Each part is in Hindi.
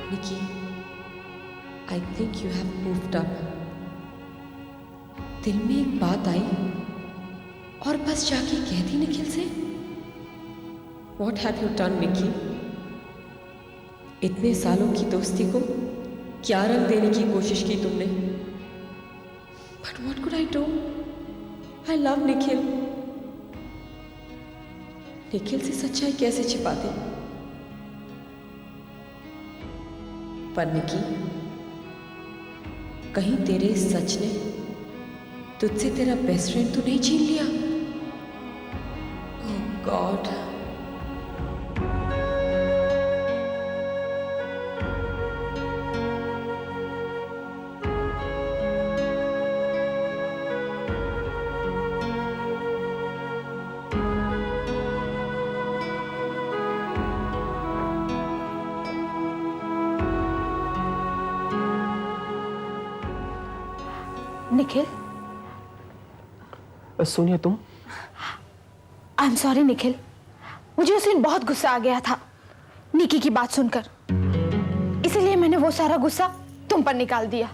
Nikki, I think you have moved up. दिल में एक बात आई और बस जाके कह दी निखिल से। What have you done, निकी? इतने सालों की दोस्ती को क्या रंग देने की कोशिश की तुमने? But what could I do? I love Nikhil. Nikhil से सच्चाई कैसे छिपाते? पर निकी, कहीं तेरे सच ने तुझसे तेरा बेस्ट फ्रेंड तो नहीं छीन लिया? ओह गॉड। निखिल। सोनिया तुम? आई एम सॉरी निखिल, मुझे उस दिन बहुत गुस्सा आ गया था निकी की बात सुनकर, इसीलिए मैंने वो सारा गुस्सा तुम पर निकाल दिया।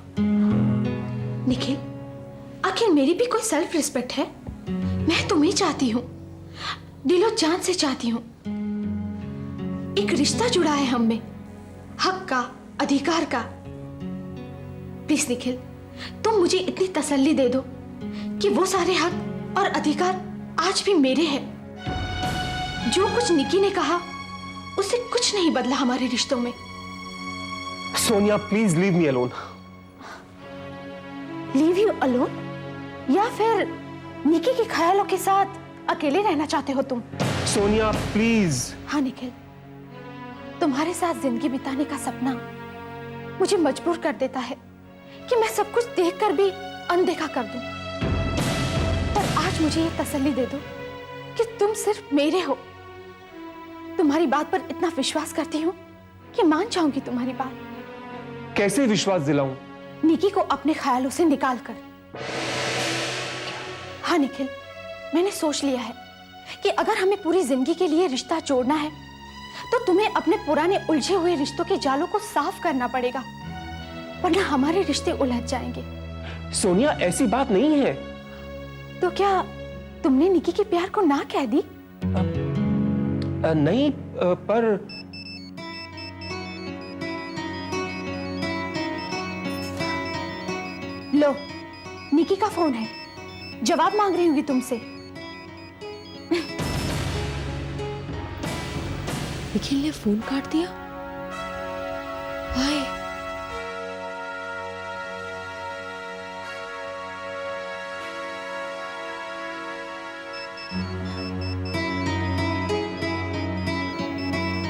निखिल, आखिर मेरी भी कोई सेल्फ रिस्पेक्ट है। मैं तुम्हें चाहती हूँ, दिलो जान से चाहती हूँ। एक रिश्ता जुड़ा है हम में, हक का, अधिकार का। प्लीज निखिल, तुम मुझे इतनी तसल्ली दे दो कि वो सारे हक और अधिकार आज भी मेरे हैं। जो कुछ निकी ने कहा उससे कुछ नहीं बदला हमारे रिश्तों में। Sonia please leave me alone. Leave you alone? या फिर निकी के ख्यालों के साथ अकेले रहना चाहते हो तुम? सोनिया प्लीज। हाँ निखिल, तुम्हारे साथ जिंदगी बिताने का सपना मुझे मजबूर कर देता है कि मैं सब कुछ देखकर भी अनदेखा कर दूं। पर आज मुझे ये तसल्ली दे दो कि तुम सिर्फ मेरे हो। तुम्हारी बात पर इतना विश्वास करती हूँ कि मान जाऊंगी तुम्हारी बात। कैसे विश्वास दिलाऊं? निकी को अपने ख्यालों से निकाल कर। हाँ निखिल, मैंने सोच लिया है कि अगर हमें पूरी जिंदगी के लिए रिश्ता जोड़ना है तो तुम्हें अपने पुराने उलझे हुए रिश्तों के जालों को साफ करना पड़ेगा, वरना हमारे रिश्ते उलझ जाएंगे। सोनिया ऐसी बात नहीं है। तो क्या तुमने निकी के प्यार को ना कह दी? नहीं, पर लो, निकी का फोन है, जवाब मांग रही होगी तुमसे। निखिल ने फोन काट दिया? हाय,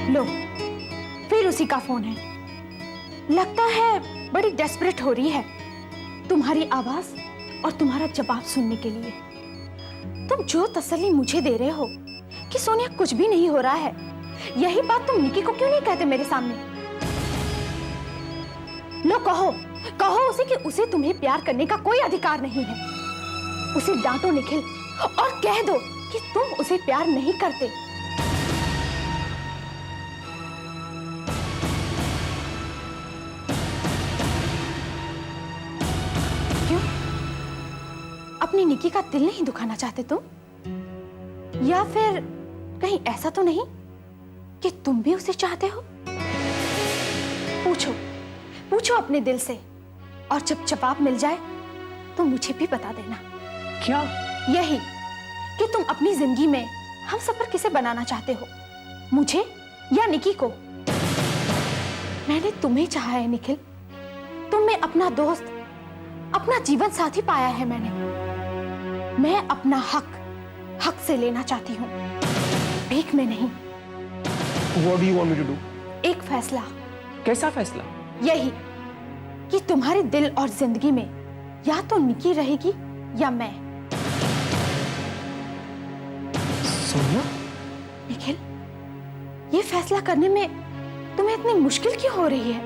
लो, फिर उसी का फोन है। लगता है बड़ी डेस्परेट हो रही है तुम्हारी आवाज और तुम्हारा जवाब सुनने के लिए। तुम जो तसल्ली मुझे दे रहे हो कि सोनिया कुछ भी नहीं हो रहा है, यही बात तुम निकी को क्यों नहीं कहते मेरे सामने? लो कहो, कहो उसे कि उसे तुम्हें प्यार करने का कोई अधिकार नहीं है। उसे डांटो निखिल और कह दो कि तुम उसे प्यार नहीं करते। क्यों? अपनी निकी का दिल नहीं दुखाना चाहते तुम? या फिर कहीं ऐसा तो नहीं कि तुम भी उसे चाहते हो? पूछो, पूछो अपने दिल से, और जब जवाब मिल जाए तो मुझे भी बता देना। क्या? यही कि तुम अपनी जिंदगी में हम सफर किसे बनाना चाहते हो, मुझे या निकी को? मैंने तुम्हें चाहा है निखिल, तुम में अपना दोस्त, अपना जीवन साथी पाया है मैंने। मैं अपना हक से लेना चाहती हूँ, भीख में नहीं। What do you want me to do? एक फैसला। कैसा फैसला? यही कि तुम्हारे दिल और जिंदगी में या तो निकी रहेगी या मैं। सोनिया? निखिल, ये फैसला करने में तुम्हें इतनी मुश्किल क्यों हो रही है?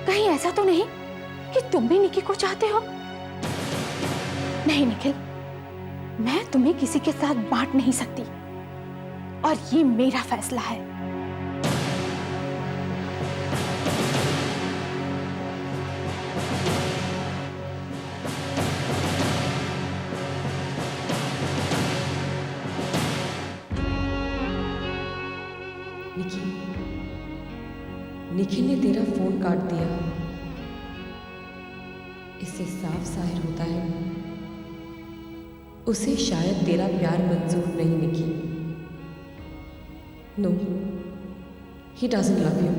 कहीं ऐसा तो नहीं कि तुम भी निकी को चाहते हो? नहीं निखिल, मैं तुम्हें किसी के साथ बांट नहीं सकती, और ये मेरा फैसला है। निकी, निखिल ने तेरा फोन काट दिया। इससे साफ जाहिर होता है उसे शायद तेरा प्यार मंजूर नहीं Nikki. No, he doesn't love you,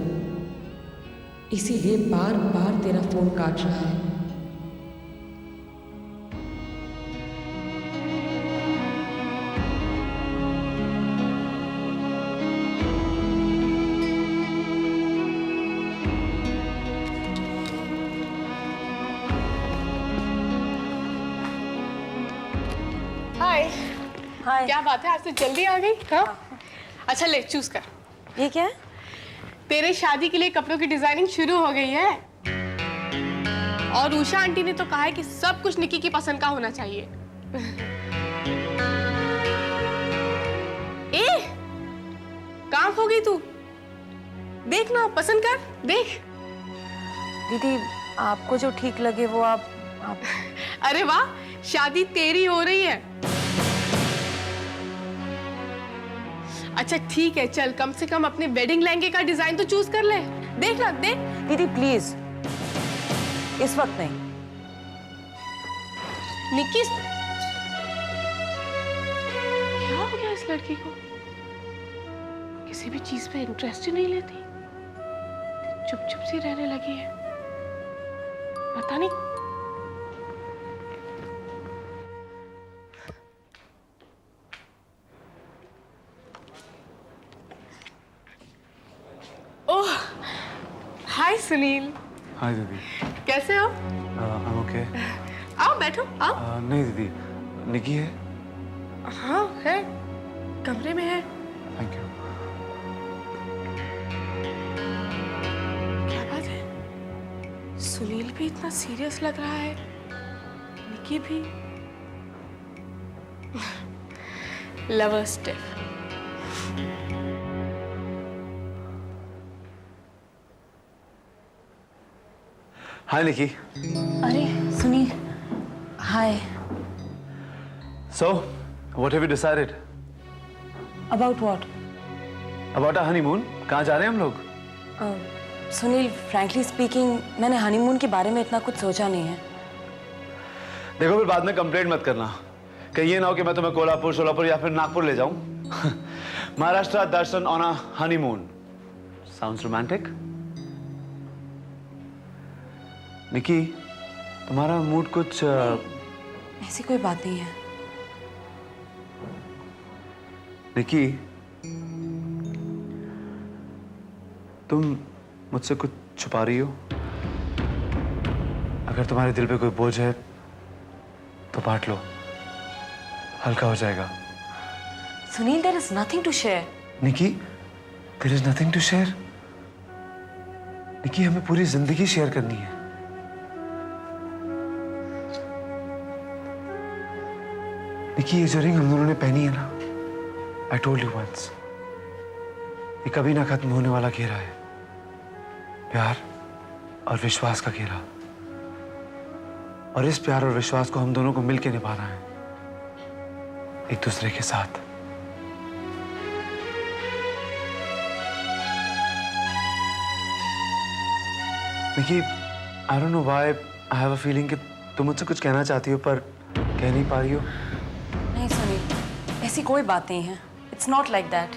इसीलिए बार बार तेरा फोन काट रहा है। हाय। हाय। क्या बात है, आज तो जल्दी आ गई। हाँ, अच्छा ले चूज कर। ये क्या है? तेरे शादी के लिए कपड़ों की डिजाइनिंग शुरू हो गई है और उषा आंटी ने तो कहा है कि सब कुछ निकी की पसंद का होना चाहिए। ए, कहाँ खो गई तू? देख ना, पसंद कर, देख। दीदी आपको जो ठीक लगे वो आप अरे वाह, शादी तेरी हो रही है। अच्छा ठीक है, चल कम से कम अपने वेडिंग लहंगे का डिजाइन तो चूज कर ले। देख ना, देख। दीदी प्लीज, इस वक्त नहीं। निक्की, क्या हो गया इस लड़की को? किसी भी चीज पे इंटरेस्ट ही नहीं लेती, चुप चुप सी रहने लगी है। पता नहीं। ओह, हाय सुनील। हाय दीदी। कैसे हो? I am okay. आओ बैठो, आओ। नहीं दीदी, निकी है। हाँ है, कमरे में है। Thank you. क्या बात है, सुनील भी इतना सीरियस लग रहा है, निकी भी। Lover's tiff. हाय निकी। अरे Sunil, hi. So, what have you decided? About what? About our honeymoon? कहाँ जा रहे हैं हम लोग? सुनील, फ्रैंकली स्पीकिंग मैंने हनीमून के बारे में इतना कुछ सोचा नहीं है। देखो फिर बाद में कंप्लेंट मत करना, कहीं ये ना हो कि मैं तुम्हें कोल्हापुर, सोलापुर या फिर नागपुर ले जाऊं। महाराष्ट्र दर्शन on a honeymoon. Sounds romantic? Nikki, तुम्हारा मूड कुछ ऐसी कोई बात नहीं है। निकी, तुम मुझसे कुछ छुपा रही हो? अगर तुम्हारे दिल पे कोई बोझ है तो बांट लो, हल्का हो जाएगा। Sunil, there is nothing to share. Nikki, there is nothing to share? Nikki, हमें पूरी जिंदगी शेयर करनी है। निकी, ये जो रिंग हम दोनों ने पहनी है ना, I told you once, ये कभी ना खत्म होने वाला घेरा है, प्यार और विश्वास का घेरा। और इस प्यार और विश्वास को हम दोनों को मिलके निभाना है, एक दूसरे के साथ। निकी, I don't know why I have a feeling कि तुम मुझसे कुछ कहना चाहती हो पर कह नहीं पा रही हो। नहीं सुनील, ऐसी कोई बात नहीं है। It's not like that.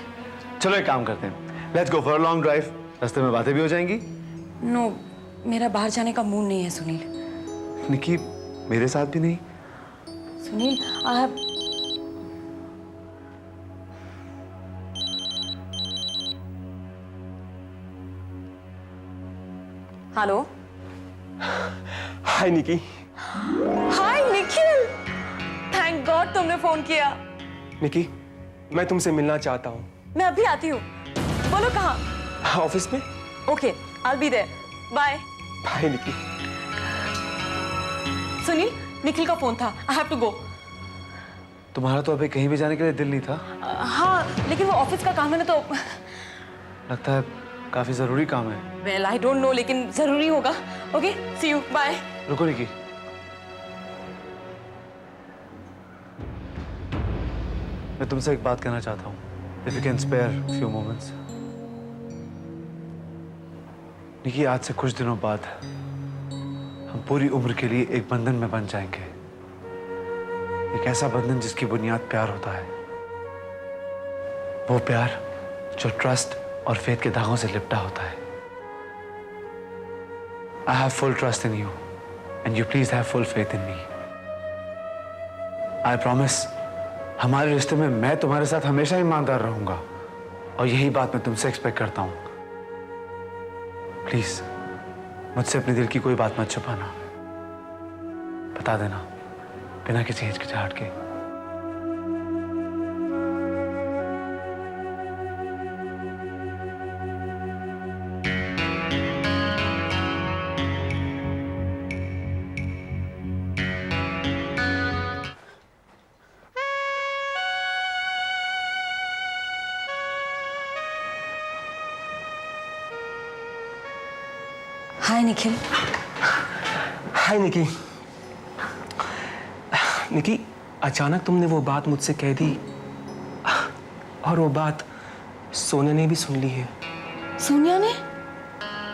चलो एक काम करते हैं, let's go for a long drive, रास्ते में बातें भी हो जाएंगी। नो, मेरा बाहर जाने का मूड नहीं है सुनील। निकी, मेरे साथ भी नहीं? Sunil, I have hello. Hi Nikki. Hi Nikhil, thank God तुमने फोन किया। निकी, मैं तुमसे मिलना चाहता हूँ। मैं अभी आती हूँ। बोलो कहाँ? ऑफिस में। Okay, I will be there. Bye. Bye Nikki. Sunil, Nikhil का फोन था। I have to go. तुम्हारा तो अभी कहीं भी जाने के लिए दिल नहीं था? हाँ, लेकिन वो ऑफिस का काम है ना, तो लगता है काफी जरूरी काम है। वेल आई डोंट नो, लेकिन जरूरी होगा। Okay, see you, bye. रुको निकी, मैं तुमसे एक बात कहना चाहता हूँ। If you can spare few moments. निकी, आज से कुछ दिनों बाद हम पूरी उम्र के लिए एक बंधन में बन जाएंगे। एक ऐसा बंधन जिसकी बुनियाद प्यार होता है। वो प्यार जो ट्रस्ट और फेथ के धागों से लिपटा होता है। I have full trust in you, and you please have full faith in me. I promise, हमारे रिश्ते में मैं तुम्हारे साथ हमेशा ईमानदार रहूंगा, और यही बात मैं तुमसे एक्सपेक्ट करता हूं। प्लीज मुझसे अपने दिल की कोई बात मत छुपाना, बता देना बिना किसी हिचकिचाहट के। हाय निखिल। हाय निकी। निकी, अचानक तुमने वो बात मुझसे कह दी, और वो बात सोनिया ने भी सुन ली है। सोनिया ने?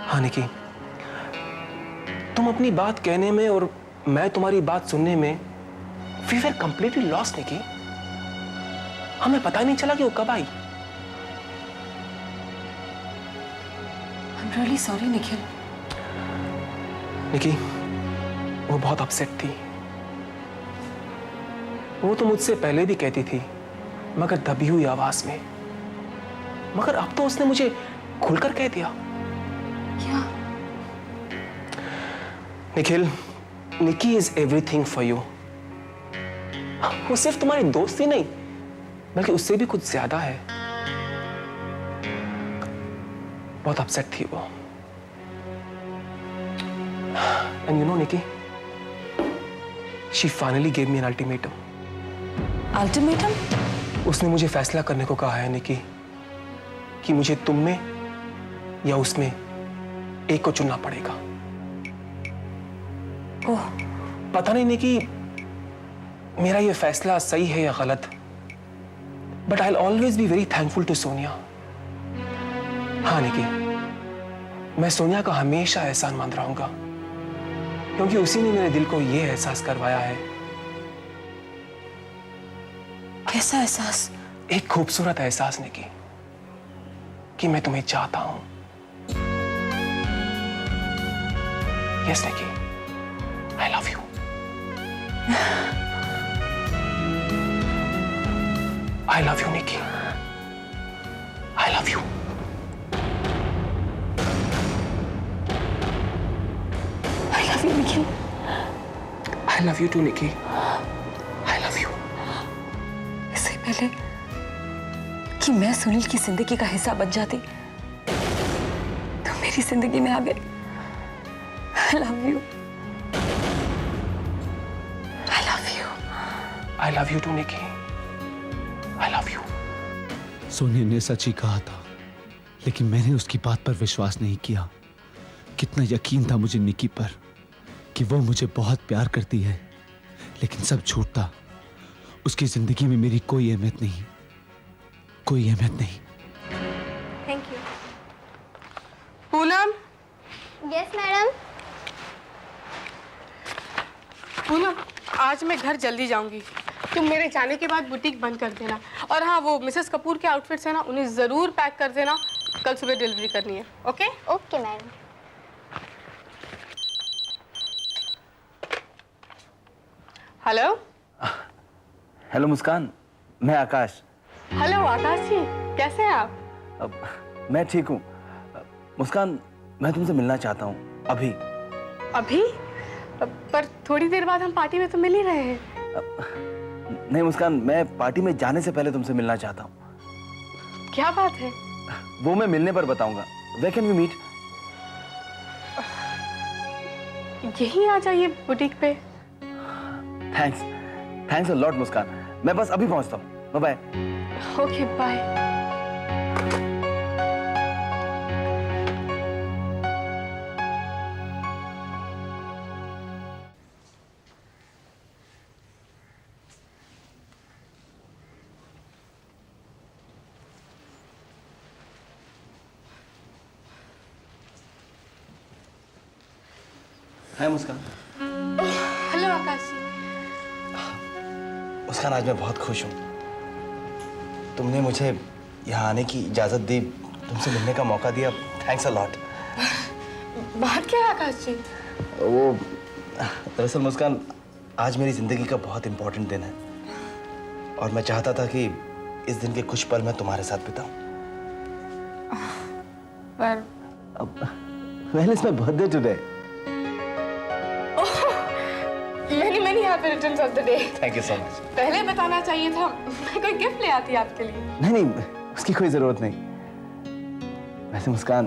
हाँ निकी, तुम अपनी बात कहने में और मैं तुम्हारी बात सुनने में we were completely lost Nikki. हमें पता ही नहीं चला कि वो कब आई। I am really sorry Nikhil. Nikki, वो बहुत अपसेट थी। वो तो मुझसे पहले भी कहती थी, मगर दबी हुई आवाज में। मगर अब तो उसने मुझे खुलकर कह दिया। क्या? निखिल, निकी इज एवरीथिंग फॉर यू। वो सिर्फ तुम्हारी दोस्त ही नहीं, बल्कि उससे भी कुछ ज्यादा है। बहुत अपसेट थी वो। And you know, Nikki, she finally gave me an ultimatum. Ultimatum? उसने मुझे फैसला करने को कहा है निकी, कि मुझे तुम में या उसमें एक को चुनना पड़ेगा। ओह, पता नहीं निकी, मेरा ये फैसला सही है या गलत, but I always be very thankful to Sonia. हाँ निकी, मैं सोनिया का हमेशा एहसानमंद रहूंगा, क्योंकि उसी ने मेरे दिल को यह एहसास करवाया है। कैसा एहसास? एक खूबसूरत एहसास निकी, कि मैं तुम्हें चाहता हूं। Yes Nikki, I love you. I love you Nikki, I love you. I love you Nikhil. I love you too Nikki, I love you. इससे पहले कि मैं सुनील की जिंदगी का हिस्सा बन जाती, तो मेरी जिंदगी में आ गए। I love you. I love you. I love you too Nikki, I love you. Sonia ने सच ही कहा था, लेकिन मैंने उसकी बात पर विश्वास नहीं किया। कितना यकीन था मुझे निकी पर कि वो मुझे बहुत प्यार करती है, लेकिन सब झूठ था। उसकी जिंदगी में मेरी कोई अहमियत नहीं, कोई अहमियत नहीं। Thank you. Poonam, yes madam. Poonam, आज मैं घर जल्दी जाऊंगी। तुम मेरे जाने के बाद बुटीक बंद कर देना। और हाँ, वो मिसेस कपूर के आउटफिट्स है ना, उन्हें ज़रूर पैक कर देना। कल सुबह डिलीवरी करनी है। Okay? Okay madam. Hello. Hello Muskan, मैं आकाश। हेलो आकाश जी, कैसे हैं आप? मैं ठीक हूँ। मुस्कान, मैं तुमसे मिलना चाहता हूँ अभी। अभी? पर थोड़ी देर बाद हम पार्टी में तो मिल ही रहे हैं। नहीं मुस्कान, मैं पार्टी में जाने से पहले तुमसे मिलना चाहता हूँ। क्या बात है? वो मैं मिलने पर बताऊंगा। Where can we meet? यहीं आ जाइए बुटीक पे। Thanks a lot Muskan. मैं बस अभी पहुंचता हूँ। Bye bye. Okay bye. Hi Muskan. Hello Aakash ji. Muskan, आज मैं बहुत खुश हूँ। तुमने मुझे यहाँ आने की इजाज़त दी, तुमसे मिलने का मौका दिया। Thanks a lot. बात क्या है आकाश जी? वो दरअसल मुस्कान, आज मेरी ज़िंदगी का बहुत इम्पोर्टेंट दिन है और मैं चाहता था कि इस दिन के कुछ पल मैं तुम्हारे साथ बिताऊं। पर well, it's my birthday today. Many happy returns of the day. Thank you so much. पहले बताना चाहिए था, मैं कोई गिफ्ट ले आती आपके लिए। नहीं, उसकी कोई ज़रूरत नहीं। वैसे मुस्कान,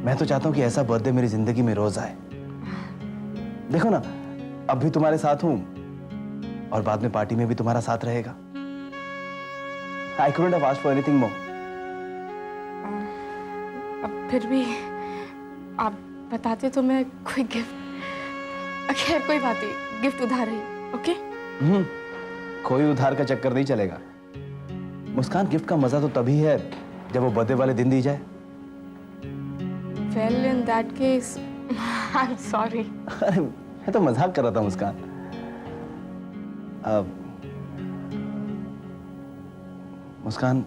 मैं तो चाहता हूँ कि ऐसा बर्थडे मेरी ज़िंदगी में रोज़ आए। देखो ना, अब भी तुम्हारे साथ हूँ और बाद में पार्टी में भी तुम्हारा साथ रहेगा। I couldn't have asked for anything more. अब फिर भी आप बताते तो मैं कोई गिफ्ट। खैर कोई बात नहीं, गिफ्ट उधार ही। ओके? कोई उधार का चक्कर नहीं चलेगा। मुस्कान, गिफ्ट का मजा तो तभी है जब वो बर्थडे वाले दिन दी जाए। Well, in that case, I'm sorry. अरे मैं तो मजाक कर रहा था मुस्कान। मुस्कान,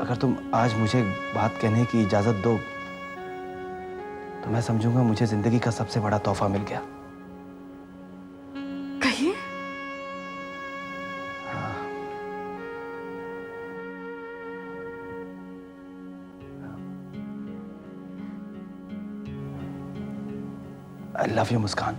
अगर तुम आज मुझे बात कहने की इजाजत दो तो मैं समझूंगा मुझे जिंदगी का सबसे बड़ा तोहफा मिल गया। कहिए। I love you Muskan.